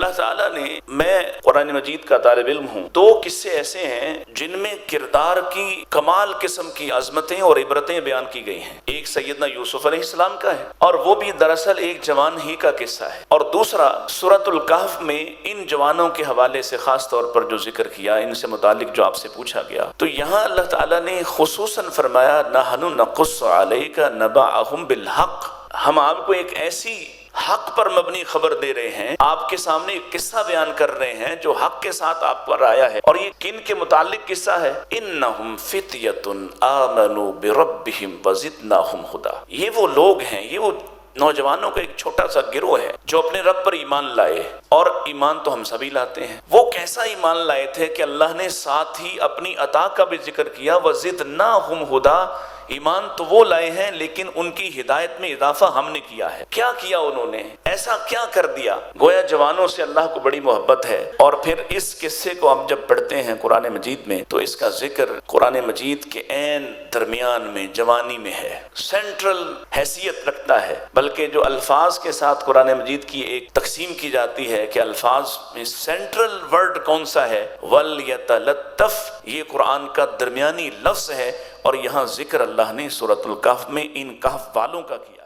اللہ تعالیٰ نے، میں قرآن مجید کا طالب علم ہوں، دو قصے ایسے ہیں جن میں کردار کی کمال قسم کی عظمتیں اور عبرتیں بیان کی گئی ہیں۔ ایک سیدنا یوسف علیہ السلام کا ہے، اور وہ بھی دراصل ایک جوان ہی کا قصہ ہے، اور دوسرا سورۃ الکہف میں ان جوانوں کے حوالے سے خاص طور پر جو ذکر کیا، ان سے متعلق جو آپ سے پوچھا گیا، تو یہاں اللہ تعالیٰ نے خصوصاً فرمایا نحن نقص علیک نبأہم بالحق، ہم آپ کو ایک ایسی حق پر مبنی خبر دے رہے ہیں، آپ کے سامنے ایک قصہ بیان کر رہے ہیں جو حق کے ساتھ آپ پر آیا ہے۔ اور یہ کن کے متعلق قصہ ہے؟ انہم فتیۃ آمنوا بربہم وزدناہم ہدی، یہ وہ لوگ ہیں، یہ وہ نوجوانوں کا ایک چھوٹا سا گروہ ہے جو اپنے رب پر ایمان لائے، اور ایمان تو ہم سبھی لاتے ہیں۔ وہ کیسا ایمان لائے تھے کہ اللہ نے ساتھ ہی اپنی عطا کا بھی ذکر کیا، وزدناہم ہدی، ایمان تو وہ لائے ہیں لیکن ان کی ہدایت میں اضافہ ہم نے کیا ہے۔ کیا کیا انہوں نے؟ ایسا کیا کر دیا؟ گویا جوانوں سے اللہ کو بڑی محبت ہے، اور پھر اس قصے کو ہم جب پڑھتے ہیں قرآن مجید میں تو اس کا ذکر قرآن مجید کے عین درمیان میں، جوانی میں ہے، سینٹرل حیثیت رکھتا ہے۔ بلکہ جو الفاظ کے ساتھ قرآن مجید کی ایک تقسیم کی جاتی ہے کہ الفاظ میں سینٹرل ورڈ کون سا ہے، وَلْيَتَلَطَّفْ، یہ قرآن کا درمیانی لفظ ہے، اور یہاں ذکر اللہ نے سورۃ الکہف میں ان کہف والوں کا کیا۔